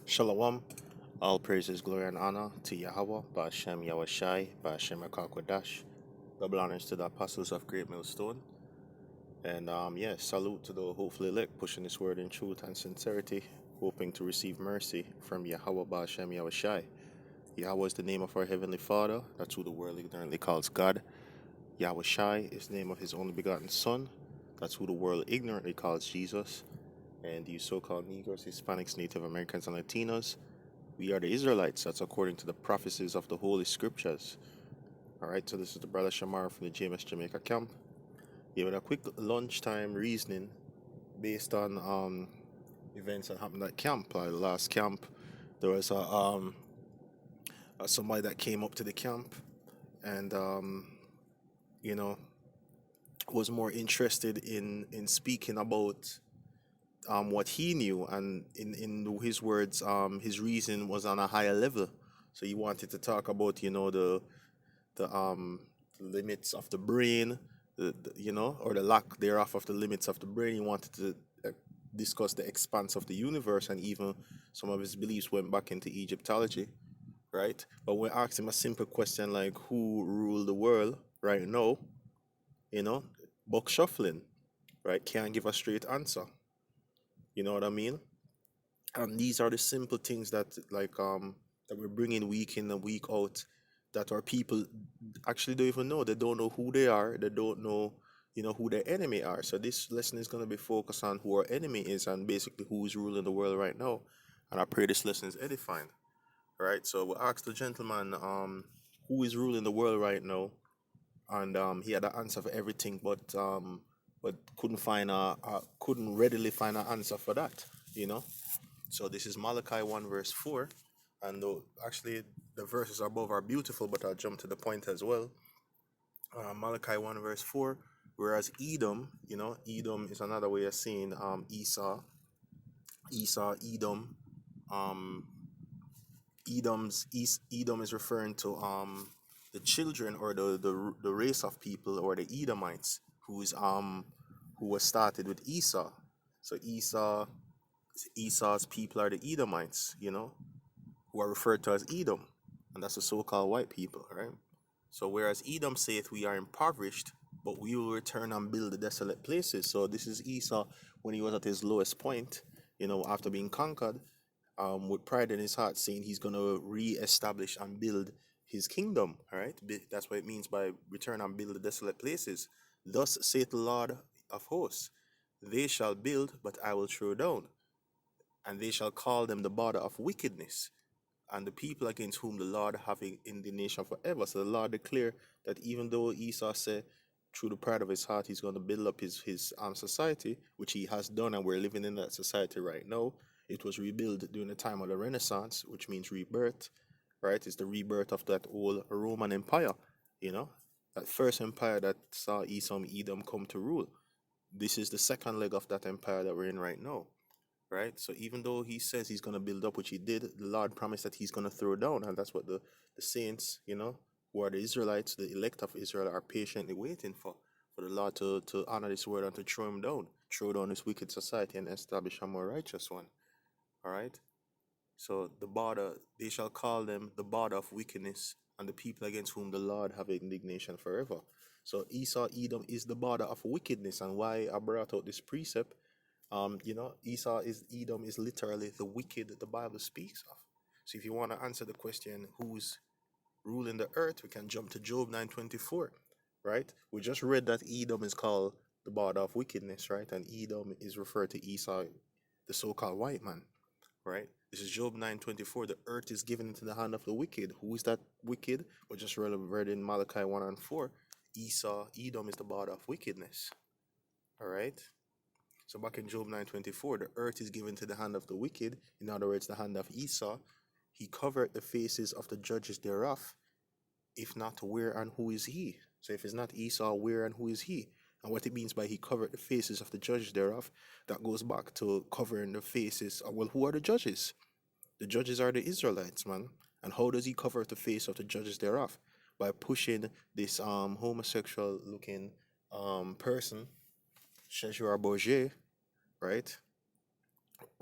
Shalom. All praises, glory, and honor to Yahweh, Ba'ashem Yahushai, Ba'ashem Akakwadash. Double honors to the apostles of Great Millstone. And salute to the hopefully elect, pushing this word in truth and sincerity, hoping to receive mercy from Yahweh, Ba'ashem Yahushai. Yahweh is the name of our Heavenly Father. That's who the world ignorantly calls God. Yahushai is the name of his only begotten Son. That's who the world ignorantly calls Jesus. And you so-called Negroes, Hispanics, Native Americans, and Latinos, we are the Israelites. That's according to the prophecies of the Holy Scriptures. All right, so this is the brother Shamar from the JMS Jamaica camp. Giving a quick lunchtime reasoning based on events that happened at camp. The last camp, there was somebody that came up to the camp and you know was more interested in speaking about what he knew, and in his words, his reason was on a higher level. So he wanted to talk about the limits of the brain, or the lack thereof of the limits of the brain. He wanted to discuss the expanse of the universe, and even some of his beliefs went back into Egyptology, right? But we asked him a simple question like, who ruled the world right now? Buck shuffling, right? Can't give a straight answer. You know what I mean? And these are the simple things that that we're bringing week in and week out, that our people actually don't even know. They don't know who they are. They don't know, who their enemy are. So this lesson is going to be focused on who our enemy is and basically who is ruling the world right now. And I pray this lesson is edifying. All right. So we asked the gentleman who is ruling the world right now, and he had an answer for everything, but couldn't readily find an answer for that. So this is Malachi 1 verse 4. And actually the verses above are beautiful, but I'll jump to the point as well. Malachi 1 verse 4. Whereas Edom, Edom is another way of saying Esau, Edom. Um, Edom is referring to the children, or the race of people, or the Edomites, who was started with Esau. So Esau's people are the Edomites, who are referred to as Edom, and that's the so-called white people, right? So whereas Edom saith, we are impoverished, but we will return and build the desolate places. So this is Esau when he was at his lowest point, after being conquered, with pride in his heart, saying he's going to re-establish and build his kingdom. All right, that's what it means by return and build the desolate places. Thus saith the Lord of hosts, they shall build, but I will throw down, and they shall call them the border of wickedness, and the people against whom the Lord have indignation forever. So the Lord declare that even though Esau said through the pride of his heart he's going to build up his society, which he has done, and we're living in that society right now. It was rebuilt during the time of the Renaissance, which means rebirth, right? It's the rebirth of that old Roman Empire, that first empire that saw Esau, Edom come to rule. This is the second leg of that empire that we're in right now, right? So even though he says he's going to build up, which he did, the Lord promised that he's going to throw down. And that's what the saints, who are the Israelites, the elect of Israel, are patiently waiting for the Lord to honor this word and to throw down this wicked society and establish a more righteous one. All right? So the border, they shall call them the border of wickedness, and the people against whom the Lord have indignation forever. So Esau, Edom is the border of wickedness. And why I brought out this precept, Edom is literally the wicked the Bible speaks of. So if you want to answer the question, who's ruling the earth, we can jump to Job 9:24, right? We just read that Edom is called the border of wickedness, right? And Edom is referred to Esau, the so-called white man, right? This is Job 9:24. The earth is given into the hand of the wicked. Who is that wicked? We just read in Malachi 1 and 4. Edom is the border of wickedness. All right. So back in Job 9:24, the earth is given to the hand of the wicked, in other words, the hand of Esau. He covered the faces of the judges thereof. If not, where and who is he? So if it's not Esau, where and who is he? And what it means by he covered the faces of the judges thereof, that goes back to covering the faces of, well, who are the judges? The judges are the Israelites, man. And how does he cover the face of the judges thereof? By pushing this homosexual looking person, Cesare Borgia, right?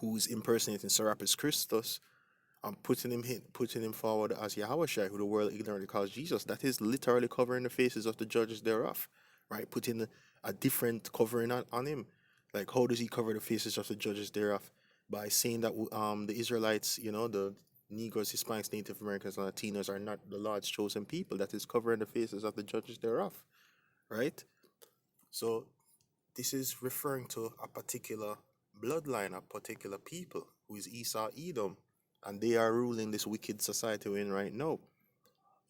who's impersonating Serapis Christus, putting him forward as Yahushua, who the world ignorantly calls Jesus. That is literally covering the faces of the judges thereof, right? Putting a different covering on him. Like, how does he cover the faces of the judges thereof? By saying that the Israelites, the Negroes, Hispanics, Native Americans, and Latinos are not the Lord's chosen people. That is covering the faces of the judges thereof, right? So this is referring to a particular bloodline, a particular people who is Esau Edom, and they are ruling this wicked society we're in right now.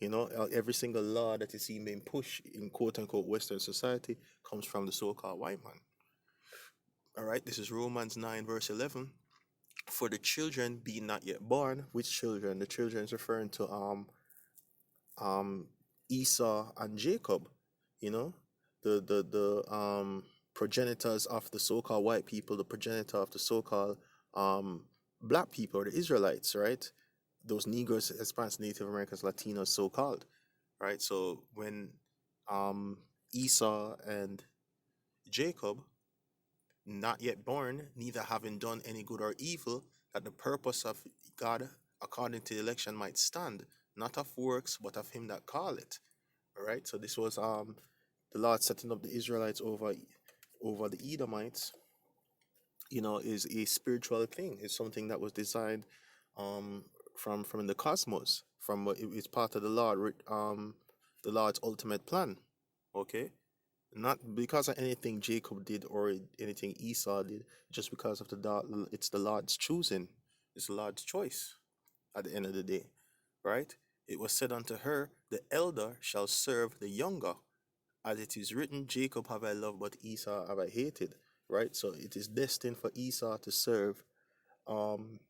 Every single law that is seen being pushed in quote unquote Western society comes from the so called white man. All right, this is Romans 9, verse 11. For the children being not yet born, which children? The children is referring to um Esau and Jacob, you know, the progenitors of the so-called white people, the progenitor of the so-called um black people, or the Israelites, right? Those Negroes, Hispanics, Native Americans, Latinos, so-called, right? So when Esau and Jacob, not yet born, neither having done any good or evil, that the purpose of God according to the election might stand, not of works, but of him that call it. All right. So this was the Lord setting up the Israelites over the Edomites. Is a spiritual thing. It's something that was designed um from the cosmos. It's part of the the Lord's ultimate plan. Okay, not because of anything Jacob did or anything Esau did, just because of it's the Lord's choosing. It's the Lord's choice at the end of the day, right? It was said unto her, the elder shall serve the younger. As it is written, Jacob have I loved, but Esau have I hated, right? So it is destined for Esau to serve um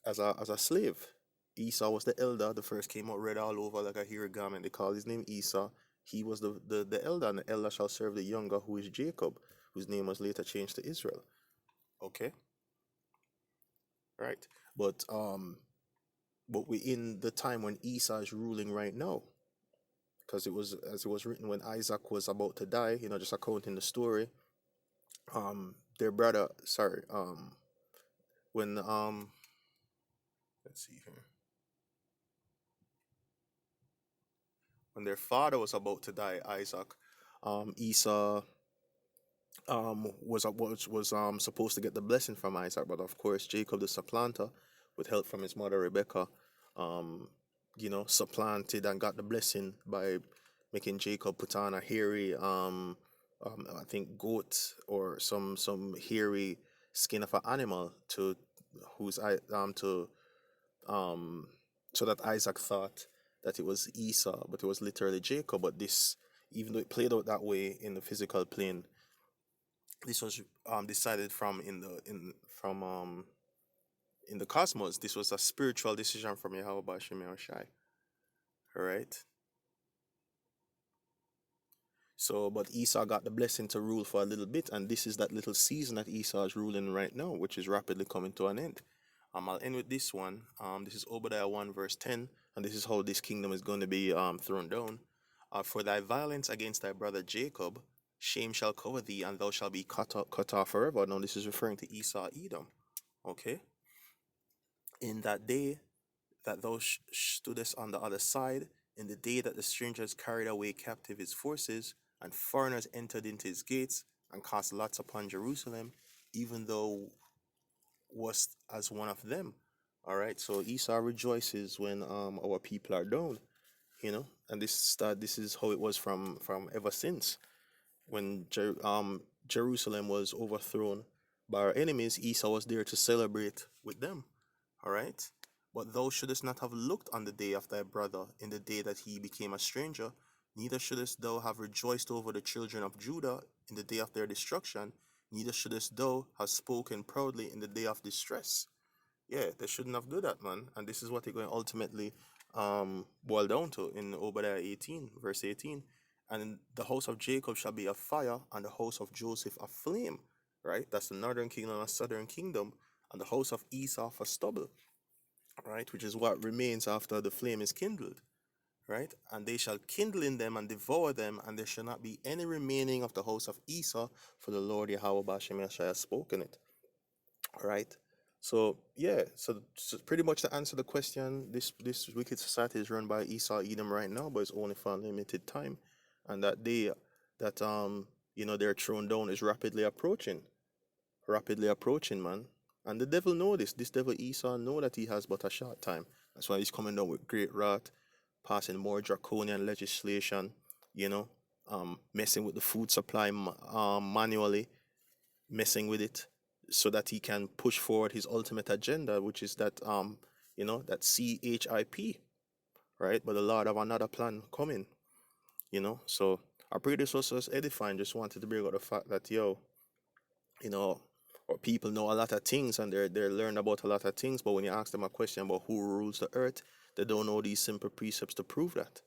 as a slave. Esau was the elder. The first came out red all over like a hero garment. They call his name Esau. He was the elder, and the elder shall serve the younger, who is Jacob, whose name was later changed to Israel. Okay, right. But we're in the time when Esau is ruling right now, because it was as it was written when Isaac was about to die. Just accounting the story. Their brother, sorry, when let's see here, when their father was about to die, Isaac, Esau was supposed to get the blessing from Isaac, but of course Jacob the supplanter, with help from his mother Rebecca, um, supplanted and got the blessing by making Jacob put on a hairy I think goat or some hairy skin of an animal to who's I to um so that Isaac thought that it was Esau, but it was literally Jacob. But this, even though it played out that way in the physical plane, this was decided in the cosmos. This was a spiritual decision from Yahweh Bashem Yahushai. All right. So, but Esau got the blessing to rule for a little bit, and this is that little season that Esau is ruling right now, which is rapidly coming to an end. I'll end with this one. This is Obadiah 1 verse 10, and this is how this kingdom is going to be thrown down. For thy violence against thy brother Jacob, shame shall cover thee, and thou shalt be cut off forever. Now, this is referring to Esau, Edom. Okay? In that day that thou stoodest on the other side, in the day that the strangers carried away captive his forces, and foreigners entered into his gates, and cast lots upon Jerusalem, even though wast as one of them. All right, so Esau rejoices when our people are down, and this is how it was from ever since. When Jerusalem was overthrown by our enemies, Esau was there to celebrate with them. All right. But thou shouldest not have looked on the day of thy brother in the day that he became a stranger, neither shouldest thou have rejoiced over the children of Judah in the day of their destruction, neither shouldest thou have spoken proudly in the day of distress. Yeah, they shouldn't have done that, man. And this is what they're going to ultimately boil down to in Obadiah 18, verse 18. And the house of Jacob shall be a fire, and the house of Joseph a flame. Right? That's the northern kingdom and southern kingdom, and the house of Esau for stubble. Right? Which is what remains after the flame is kindled. Right? And they shall kindle in them and devour them, and there shall not be any remaining of the house of Esau, for the Lord Yahweh Bashem has spoken it. All right. So yeah, so pretty much to answer the question, this wicked society is run by Esau Edom right now, but it's only for a limited time, and that day that they're thrown down is rapidly approaching, man. And the devil know this. This devil Esau know that he has but a short time. That's why he's coming down with great wrath, passing more draconian legislation, you know, messing with the food supply manually, messing with it so that he can push forward his ultimate agenda, which is that that CHIP, right? But the Lord have another plan coming, So I pray this was edifying. Just wanted to bring out the fact that you know, or people know a lot of things and they're learned about a lot of things, but when you ask them a question about who rules the earth, they don't know these simple precepts to prove that,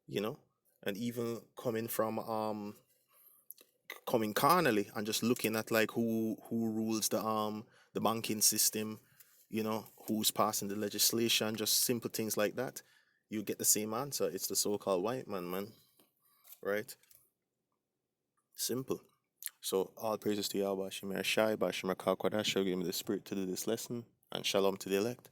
you know. And even coming carnally and just looking at like who rules the banking system, who's passing the legislation, just simple things like that, you get the same answer. It's the so-called white man, right? Simple. So all praises to Yahweh Shemir Shai, Bashima Kakwadash, give me the spirit to do this lesson, and shalom to the elect.